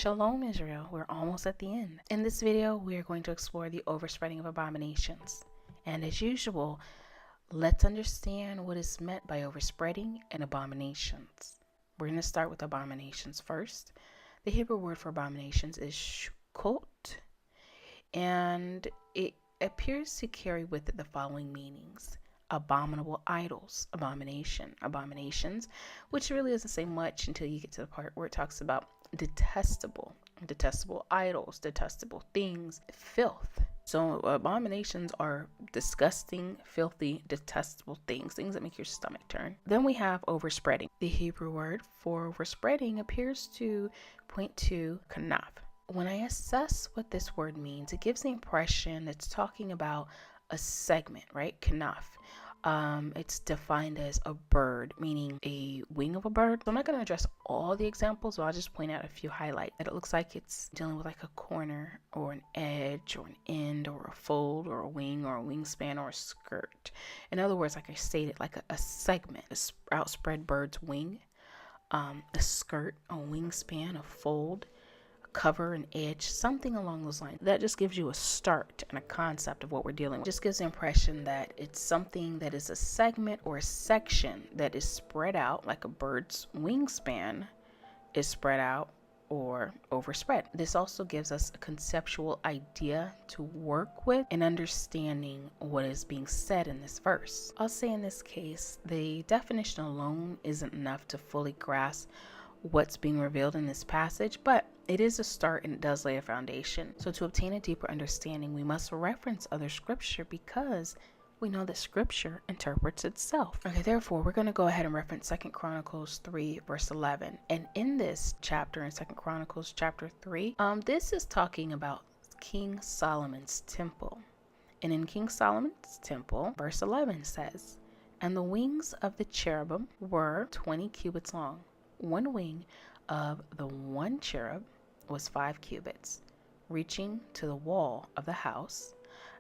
Shalom Israel, we're almost at the end. In this video, we are going to explore the overspreading of abominations. And as usual, let's understand what is meant by overspreading and abominations. We're going to start with abominations first. The Hebrew word for abominations is shukot, and it appears to carry with it the following meanings. Abominable idols, abominations, which really doesn't say much until you get to the part where it talks about detestable idols, detestable things, filth. So abominations are disgusting, filthy, detestable things that make your stomach turn. Then we have overspreading. The Hebrew word for overspreading appears to point to kanaf. When I assess what this word means, it gives the impression it's talking about a segment, right? Kanaf. It's defined as a bird, meaning a wing of a bird. So I'm not going to address all the examples, but I'll just point out a few highlights. That it looks like it's dealing with like a corner or an edge or an end or a fold or a wing or a wingspan or a skirt. In other words, like I stated, like a segment, a outspread bird's wing, a skirt, a wingspan, a fold, cover, an edge, something along those lines. That just gives you a start and a concept of what we're dealing with. Just gives the impression that it's something that is a segment or a section that is spread out, like a bird's wingspan is spread out or overspread. This also gives us a conceptual idea to work with in understanding what is being said in this verse. I'll say in this case, the definition alone isn't enough to fully grasp what's being revealed in this passage, but it is a start and it does lay a foundation. So to obtain a deeper understanding, we must reference other scripture because we know that scripture interprets itself. Okay, therefore, we're going to go ahead and reference 2 Chronicles 3 verse 11. And in this chapter, in 2 Chronicles chapter 3, this is talking about King Solomon's temple. And in King Solomon's temple, verse 11 says, "And the wings of the cherubim were 20 cubits long. One wing of the one cherub was 5 cubits, reaching to the wall of the house,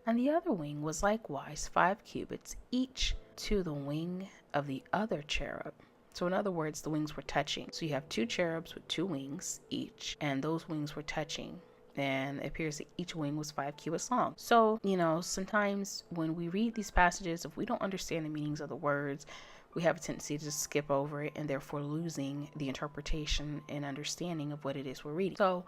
and the other wing was likewise 5 cubits each to the wing of the other cherub." So in other words, the wings were touching. So you have 2 cherubs with 2 wings each, and those wings were touching. And it appears that each wing was 5 cubits long. So, sometimes when we read these passages, if we don't understand the meanings of the words, we have a tendency to just skip over it and therefore losing the interpretation and understanding of what it is we're reading. So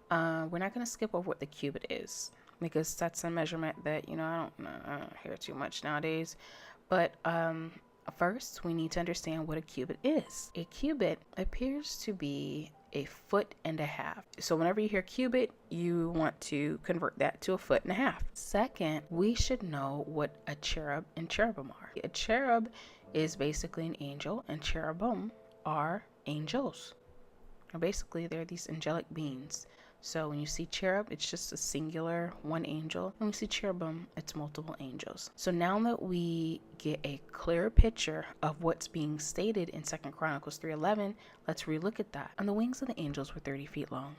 we're not going to skip over what the cubit is because that's a measurement that, I don't hear too much nowadays. But first, we need to understand what a cubit is. A cubit appears to be a foot and a half. So whenever you hear cubit, you want to convert that to a foot and a half. Second, we should know what a cherub and cherubim are. A cherub is basically an angel, and cherubim are angels. Or basically, they're these angelic beings. So when you see cherub, it's just a singular one angel. When we see cherubim, it's multiple angels. So now that we get a clear picture of what's being stated in 2 Chronicles 3:11, let's relook at that. And the wings of the angels were 30 feet long.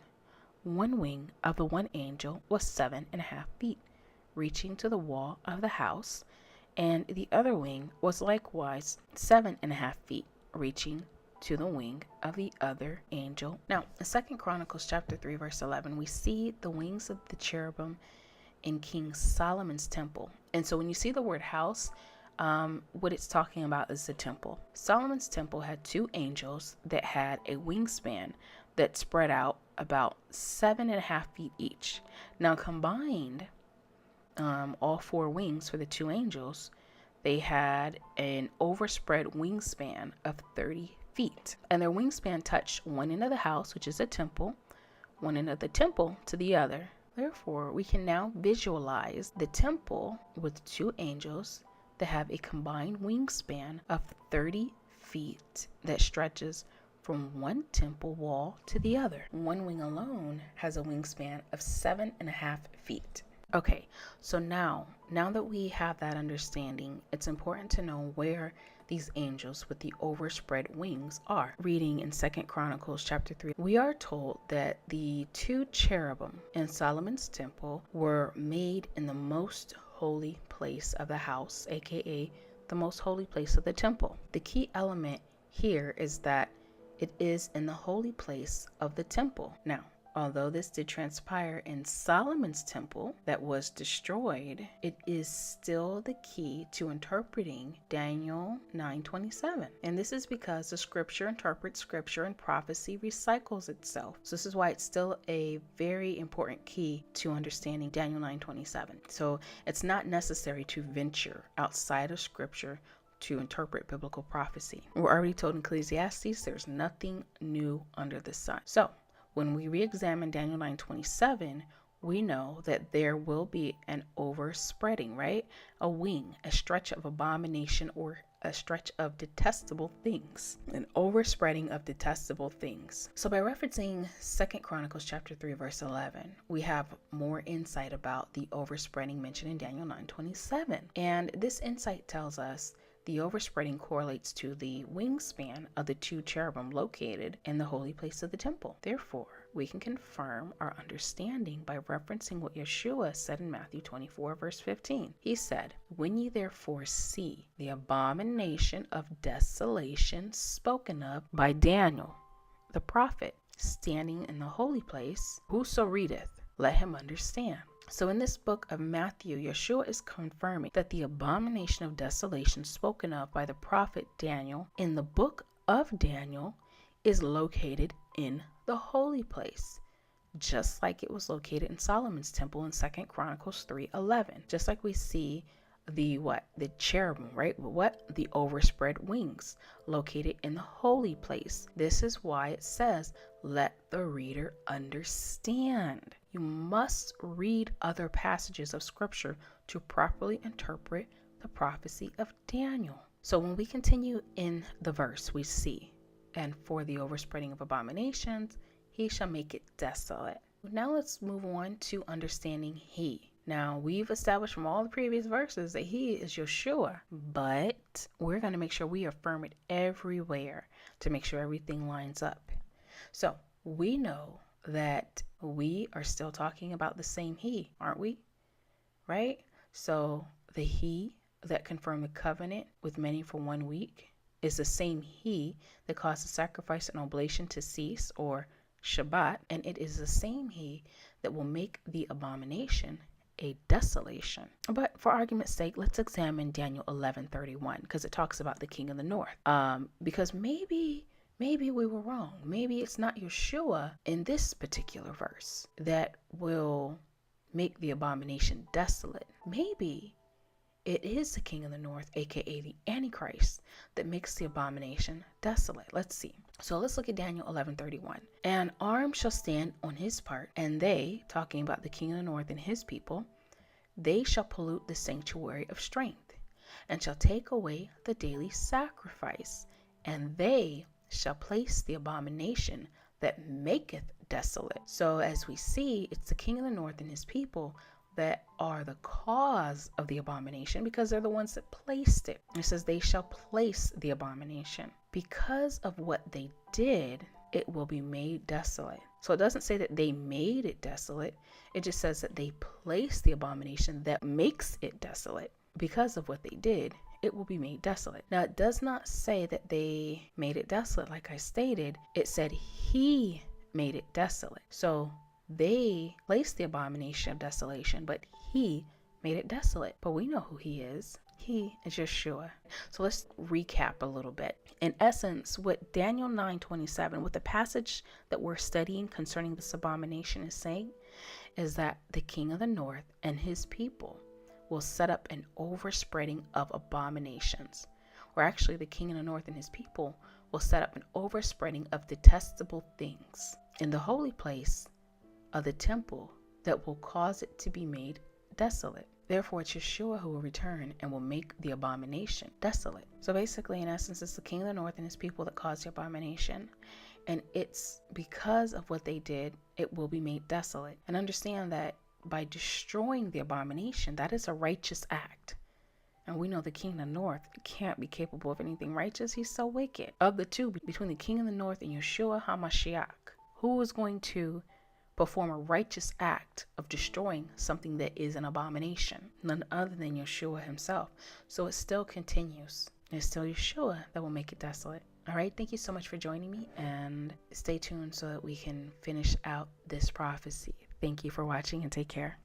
One wing of the one angel was 7.5 feet, reaching to the wall of the house, and the other wing was likewise 7.5 feet, reaching to the wing of the other angel. Now, in 2 Chronicles chapter 3, verse 11, we see the wings of the cherubim in King Solomon's temple. And so when you see the word house, what it's talking about is the temple. Solomon's temple had 2 angels that had a wingspan that spread out about 7.5 feet each. Now combined, all 4 wings for the 2 angels, they had an overspread wingspan of 30 feet. And their wingspan touched one end of the house, which is a temple, one end of the temple to the other. Therefore, we can now visualize the temple with 2 angels that have a combined wingspan of 30 feet that stretches from one temple wall to the other. One wing alone has a wingspan of 7.5 feet. Okay, so now that we have that understanding, it's important to know where these angels with the overspread wings are. Reading in 2 Chronicles chapter 3, we are told that the 2 cherubim in Solomon's temple were made in the most holy place of the house, aka the most holy place of the temple. The key element here is that it is in the holy place of the temple. Now, although this did transpire in Solomon's temple that was destroyed, it is still the key to interpreting Daniel 9:27. And this is because the scripture interprets scripture and prophecy recycles itself. So this is why it's still a very important key to understanding Daniel 9:27. So it's not necessary to venture outside of scripture to interpret biblical prophecy. We're already told in Ecclesiastes there's nothing new under the sun. So when we re-examine Daniel 9:27, we know that there will be an overspreading, right? A wing, a stretch of abomination, or a stretch of detestable things. An overspreading of detestable things. So by referencing 2 Chronicles chapter 3, verse 11, we have more insight about the overspreading mentioned in Daniel 9:27. And this insight tells us the overspreading correlates to the wingspan of the two cherubim located in the holy place of the temple. Therefore, we can confirm our understanding by referencing what Yeshua said in Matthew 24, verse 15. He said, "When ye therefore see the abomination of desolation spoken of by Daniel the prophet standing in the holy place, whoso readeth, let him understand." So in this book of Matthew, Yeshua is confirming that the abomination of desolation spoken of by the prophet Daniel in the book of Daniel is located in the holy place, just like it was located in Solomon's temple in 2 Chronicles 3:11. Just like we see the cherubim, right? The overspread wings located in the holy place. This is why it says, let the reader understand. You must read other passages of scripture to properly interpret the prophecy of Daniel. So when we continue in the verse, we see, and for the overspreading of abominations, he shall make it desolate. Now let's move on to understanding he. Now, we've established from all the previous verses that he is Yeshua, but we're going to make sure we affirm it everywhere to make sure everything lines up. So we know that we are still talking about the same he, aren't we? Right? So the he that confirmed the covenant with many for 1 week is the same he that caused the sacrifice and oblation to cease, or Shabbat, and it is the same he that will make the abomination a desolation. But for argument's sake, let's examine Daniel 11:31, because it talks about the king of the north. Because maybe we were wrong. Maybe it's not Yeshua in this particular verse that will make the abomination desolate. Maybe it is the king of the north, aka the Antichrist, that makes the abomination desolate. Let's see. So let's look at Daniel 11:31. "An arm shall stand on his part, and they," talking about the king of the north and his people, "they shall pollute the sanctuary of strength, and shall take away the daily sacrifice, and they shall place the abomination that maketh desolate." So as we see, it's the king of the north and his people that are the cause of the abomination, because they're the ones that placed it. It says they shall place the abomination. Because of what they did, it will be made desolate. So it doesn't say that they made it desolate. It just says that they placed the abomination that makes it desolate. Because of what they did, it will be made desolate. Now, it does not say that they made it desolate like I stated. It said he made it desolate. So they placed the abomination of desolation, but he made it desolate. But we know who he is. He is Yeshua. So let's recap a little bit. In essence, what Daniel 9:27, what the passage that we're studying concerning this abomination is saying, is that the king of the north and his people will set up an overspreading of abominations. Or actually, the king of the north and his people will set up an overspreading of detestable things in the holy place of the temple that will cause it to be made desolate. Therefore, it's Yeshua who will return and will make the abomination desolate. So basically, in essence, it's the king of the north and his people that caused the abomination. And it's because of what they did, it will be made desolate. And understand that by destroying the abomination, that is a righteous act. And we know the king of the north can't be capable of anything righteous. He's so wicked. Of the two, between the king of the north and Yeshua HaMashiach, who is going to perform a righteous act of destroying something that is an abomination? None other than Yeshua himself. So it still continues. It's still Yeshua that will make it desolate. All right, thank you so much for joining me, and stay tuned so that we can finish out this prophecy. Thank you for watching, and take care.